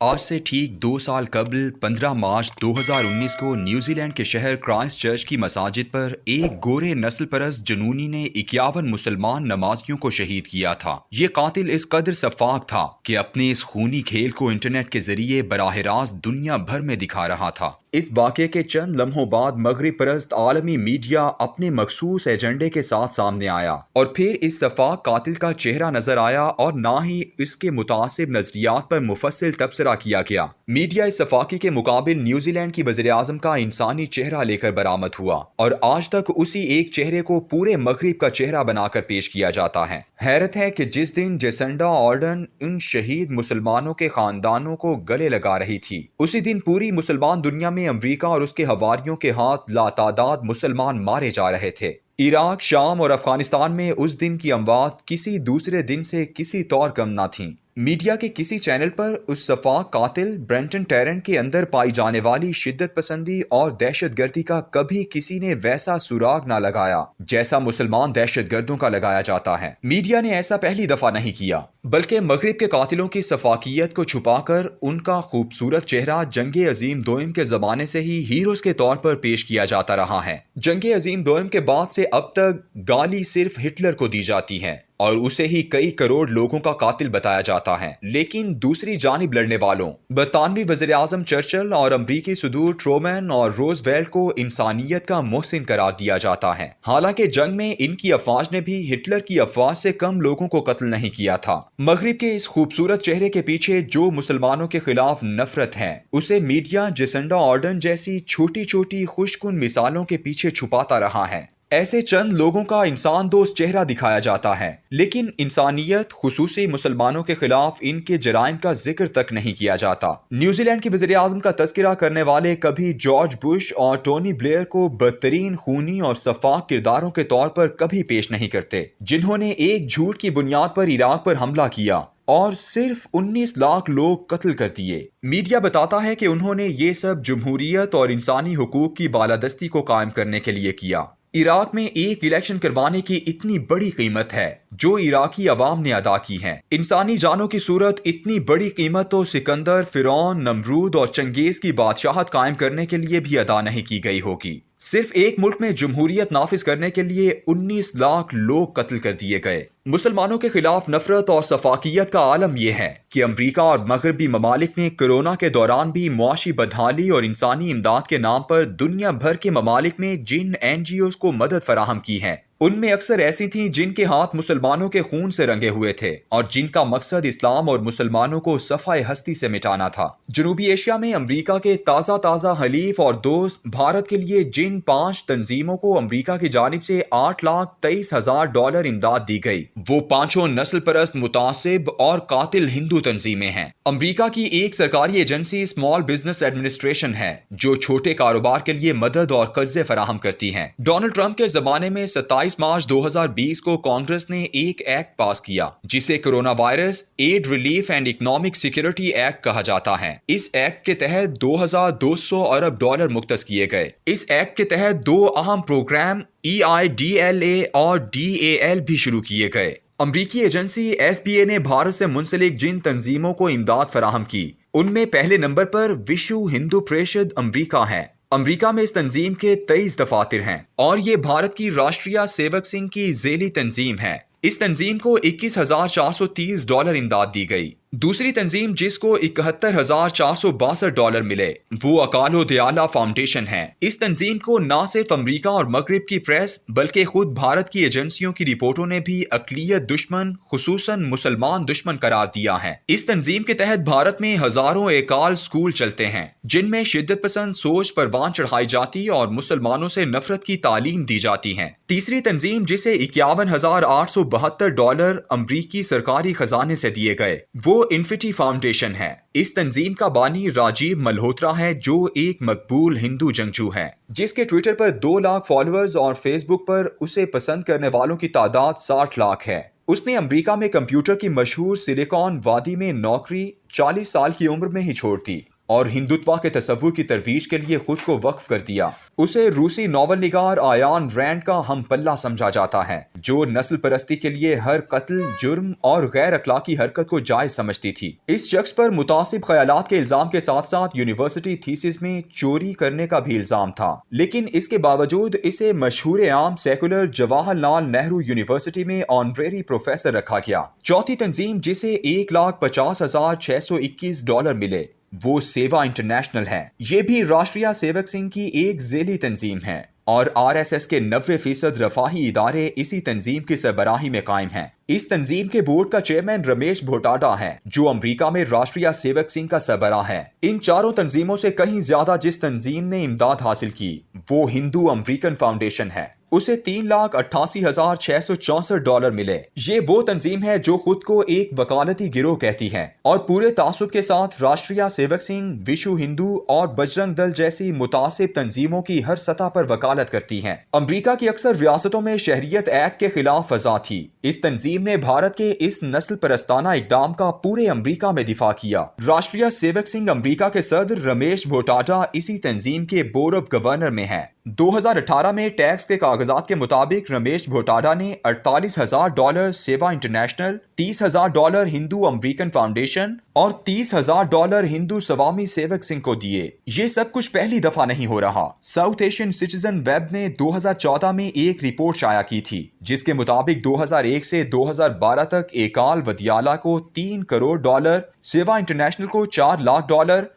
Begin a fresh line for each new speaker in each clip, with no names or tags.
آج سے ٹھیک 2 سال قبل 15 مارچ 2019 کو نیوزی لینڈ کے شہر کرائسٹ چرچ کی مساجد پر ایک گورے نسل پرست جنونی نے 51 مسلمان نمازیوں کو شہید کیا تھا۔ یہ قاتل اس قدر سفاک تھا کہ اپنے اس خونی کھیل کو انٹرنیٹ کے ذریعے براہ راست دنیا بھر میں دکھا رہا تھا۔ اس واقعے کے چند لمحوں بعد مغرب پرست عالمی میڈیا اپنے مخصوص ایجنڈے کے ساتھ سامنے آیا اور پھر اس سفاک قاتل کا چہرہ نظر آیا اور نہ ہی اس کے متعصب نظریات پر مفصل تبصرہ کیا گیا۔ میڈیا اس سفاکی کے مقابل نیوزی لینڈ کی وزیر اعظم کا انسانی چہرہ لے کر برآمد ہوا اور آج تک اسی ایک چہرے کو پورے مغرب کا چہرہ بنا کر پیش کیا جاتا ہے۔ حیرت ہے کہ جس دن جیسنڈا آرڈن ان شہید مسلمانوں کے خاندانوں کو گلے لگا رہی تھی، اسی دن پوری مسلمان دنیا میں امریکہ اور اس کے حواریوں کے ہاتھ لاتعداد مسلمان مارے جا رہے تھے۔ عراق، شام اور افغانستان میں اس دن کی اموات کسی دوسرے دن سے کسی طور کم نہ تھیں۔ میڈیا کے کسی چینل پر اس سفاک قاتل برینٹن ٹیرنٹ کے اندر پائی جانے والی شدت پسندی اور دہشت گردی کا کبھی کسی نے ویسا سراغ نہ لگایا جیسا مسلمان دہشت گردوں کا لگایا جاتا ہے۔ میڈیا نے ایسا پہلی دفعہ نہیں کیا، بلکہ مغرب کے قاتلوں کی سفاکیت کو چھپا کر ان کا خوبصورت چہرہ جنگ عظیم دوئم کے زمانے سے ہی ہیروز کے طور پر پیش کیا جاتا رہا ہے۔ جنگ عظیم دوئم کے بعد سے اب تک گالی صرف ہٹلر کو دی جاتی ہے اور اسے ہی کئی کروڑ لوگوں کا قاتل بتایا جاتا ہے، لیکن دوسری جانب لڑنے والوں برطانوی وزیر اعظم چرچل اور امریکی صدور ٹرومین اور روز ویلٹ کو انسانیت کا محسن قرار دیا جاتا ہے، حالانکہ جنگ میں ان کی افواج نے بھی ہٹلر کی افواج سے کم لوگوں کو قتل نہیں کیا تھا۔ مغرب کے اس خوبصورت چہرے کے پیچھے جو مسلمانوں کے خلاف نفرت ہے، اسے میڈیا جیسنڈا آرڈن جیسی چھوٹی چھوٹی خوش کن مثالوں کے پیچھے چھپاتا رہا ہے۔ ایسے چند لوگوں کا انسان دوست چہرہ دکھایا جاتا ہے، لیکن انسانیت خصوصی مسلمانوں کے خلاف ان کے جرائم کا ذکر تک نہیں کیا جاتا۔ نیوزی لینڈ کے وزیر اعظم کا تذکرہ کرنے والے کبھی جارج بش اور ٹونی بلیئر کو بدترین خونی اور سفاک کرداروں کے طور پر کبھی پیش نہیں کرتے، جنہوں نے ایک جھوٹ کی بنیاد پر عراق پر حملہ کیا اور صرف 19 لاکھ لوگ قتل کر دیے۔ میڈیا بتاتا ہے کہ انہوں نے یہ سب جمہوریت اور انسانی حقوق کی بالادستی کو قائم کرنے کے لیے کیا۔ عراق میں ایک الیکشن کروانے کی اتنی بڑی قیمت ہے جو عراقی عوام نے ادا کی ہے۔ انسانی جانوں کی صورت اتنی بڑی قیمت تو سکندر، فرعون، نمرود اور چنگیز کی بادشاہت قائم کرنے کے لیے بھی ادا نہیں کی گئی ہوگی۔ صرف ایک ملک میں جمہوریت نافذ کرنے کے لیے 19 لاکھ لوگ قتل کر دیے گئے۔ مسلمانوں کے خلاف نفرت اور سفاکیت کا عالم یہ ہے کہ امریکہ اور مغربی ممالک نے کرونا کے دوران بھی معاشی بدحالی اور انسانی امداد کے نام پر دنیا بھر کے ممالک میں جن NGOs کو مدد فراہم کی ہے، ان میں اکثر ایسی تھیں جن کے ہاتھ مسلمانوں کے خون سے رنگے ہوئے تھے اور جن کا مقصد اسلام اور مسلمانوں کو صفحہ ہستی سے مٹانا تھا۔ جنوبی ایشیا میں امریکہ کے تازہ حلیف اور دوست بھارت کے لیے جن 5 تنظیموں کو امریکہ کی جانب سے $8,23,000 امداد دی گئی، وہ پانچوں نسل پرست متعصب اور قاتل ہندو تنظیمیں ہیں۔ امریکہ کی ایک سرکاری ایجنسی اسمال بزنس ایڈمنسٹریشن ہے جو چھوٹے کاروبار کے لیے مدد اور قرضے فراہم کرتی ہے۔ ڈونلڈ ٹرمپ کے زمانے میں 27 مارچ 2020 کو کانگریس نے ایک ایکٹ پاس کیا جسے Corona Virus Aid Relief and Economic Security Act کہا جاتا ہے۔ اس ایکٹ کے تحت $2,200 ارب مختص کیے گئے۔ اس ایکٹ کے تحت 2 اہم پروگرام EIDLA اور DAL بھی شروع کیے گئے۔ امریکی ایجنسی SBA نے بھارت سے منسلک جن تنظیموں کو امداد فراہم کی، ان میں پہلے نمبر پر وشو ہندو پریشد امریکہ ہے۔ امریکہ میں اس تنظیم کے 23 دفاتر ہیں اور یہ بھارت کی راشٹریہ سیوک سنگھ کی ذیلی تنظیم ہے۔ اس تنظیم کو $21,430 امداد دی گئی۔ دوسری تنظیم جس کو $71,462 ملے وہ اکال و دیالہ فاؤنڈیشن ہے۔ اس تنظیم کو نہ صرف امریکہ اور مغرب کی پریس بلکہ خود بھارت کی ایجنسیوں کی رپورٹوں نے بھی اقلیت دشمن خصوصاً مسلمان دشمن قرار دیا ہے۔ اس تنظیم کے تحت بھارت میں ہزاروں اکال سکول چلتے ہیں جن میں شدت پسند سوچ پروان چڑھائی جاتی اور مسلمانوں سے نفرت کی تعلیم دی جاتی ہے۔ تیسری تنظیم جسے $51,872 امریکی سرکاری خزانے سے دیے گئے وہ انفینٹی فاؤنڈیشن ہے۔ اس تنظیم کا بانی راجیو ملہوترا ہے جو ایک مقبول ہندو جنگجو ہے جس کے ٹویٹر پر 2 لاکھ فالوورز اور فیس بک پر اسے پسند کرنے والوں کی تعداد 60 لاکھ ہے۔ اس نے امریکہ میں کمپیوٹر کی مشہور سلیکان وادی میں نوکری 40 سال کی عمر میں ہی چھوڑ دی اور ہندوتوا کے تصور کی ترویج کے لیے خود کو وقف کر دیا۔ اسے روسی ناول نگار آیان رینڈ کا ہم پلہ سمجھا جاتا ہے، جو نسل پرستی کے لیے ہر قتل، جرم اور غیر اخلاقی حرکت کو جائز سمجھتی تھی۔ اس شخص پر متعصب خیالات کے الزام کے ساتھ ساتھ یونیورسٹی تھیسس میں چوری کرنے کا بھی الزام تھا، لیکن اس کے باوجود اسے مشہور عام سیکولر جواہر لال نہرو یونیورسٹی میں آنریری پروفیسر رکھا گیا۔ چوتھی تنظیم جسے $1,50,621 ملے وہ سیوا انٹرنیشنل ہے۔ یہ بھی راشٹریہ سیوک سنگھ کی ایک ذیلی تنظیم ہے اور RSS کے 90% رفاہی ادارے اسی تنظیم کی سربراہی میں قائم ہیں۔ اس تنظیم کے بورڈ کا چیئرمین رمیش بھٹاڈا ہے، جو امریکہ میں راشٹریہ سیوک سنگھ کا سربراہ ہے۔ ان چاروں تنظیموں سے کہیں زیادہ جس تنظیم نے امداد حاصل کی وہ ہندو امریکن فاؤنڈیشن ہے۔ اسے $3,88,664 ملے۔ یہ وہ تنظیم ہے جو خود کو ایک وکالتی گروہ کہتی ہے اور پورے تعصب کے ساتھ راشٹریہ سیوک سنگھ، وشو ہندو اور بجرنگ دل جیسی متعصب تنظیموں کی ہر سطح پر وکالت کرتی ہیں۔ امریکہ کی اکثر ریاستوں میں شہریت ایکٹ کے خلاف فضا تھی۔ اس تنظیم نے بھارت کے اس نسل پرستانہ اقدام کا پورے امریکہ میں دفاع کیا۔ راشٹریہ سیوک سنگھ امریکہ کے صدر رمیش بھٹاڈا اسی تنظیم کے بورڈ آف گورنر میں ہیں۔ 2018 میں ٹیکس کے کاغذات کے مطابق رمیش بھٹاڈا نے $48,000 سیوا انٹرنیشنل، $30,000 ہندو امریکن فاؤنڈیشن اور $30,000 ہندو سوامی سیوک سنگھ کو دیے۔ یہ سب کچھ پہلی دفعہ نہیں ہو رہا۔ ساؤتھ ایشین سٹیزن ویب نے 2014 میں ایک رپورٹ شائع کی تھی جس کے مطابق 2001 سے 2012 تک ایکال ودیالا کو $3 کروڑ، سیوا انٹرنیشنل کو $4 لاکھ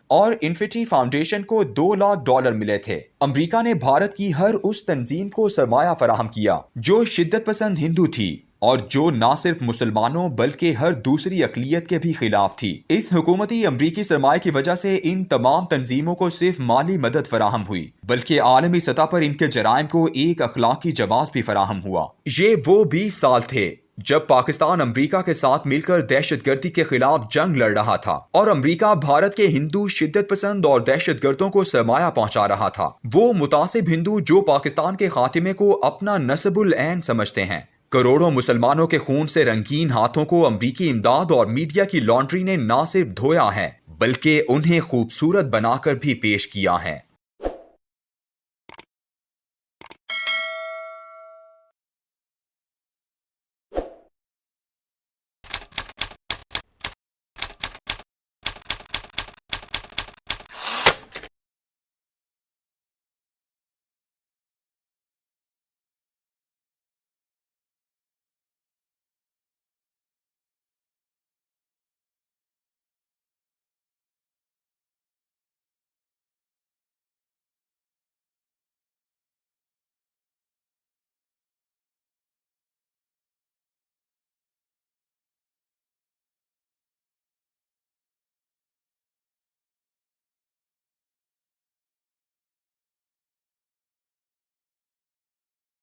اور انفینٹی فاؤنڈیشن کو $2 لاکھ ملے تھے۔ امریکہ نے بھارت کی ہر اس تنظیم کو سرمایہ فراہم کیا جو شدت پسند ہندو تھی اور جو نہ صرف مسلمانوں بلکہ ہر دوسری اقلیت کے بھی خلاف تھی۔ اس حکومتی امریکی سرمایہ کی وجہ سے ان تمام تنظیموں کو صرف مالی مدد فراہم ہوئی بلکہ عالمی سطح پر ان کے جرائم کو ایک اخلاقی جواز بھی فراہم ہوا۔ یہ وہ 20 سال تھے جب پاکستان امریکہ کے ساتھ مل کر دہشت گردی کے خلاف جنگ لڑ رہا تھا اور امریکہ بھارت کے ہندو شدت پسند اور دہشت گردوں کو سرمایہ پہنچا رہا تھا۔ وہ متعصب ہندو جو پاکستان کے خاتمے کو اپنا نصب العین سمجھتے ہیں۔ کروڑوں مسلمانوں کے خون سے رنگین ہاتھوں کو امریکی امداد اور میڈیا کی لانڈری نے نہ صرف دھویا ہے بلکہ انہیں خوبصورت بنا کر بھی پیش کیا ہے۔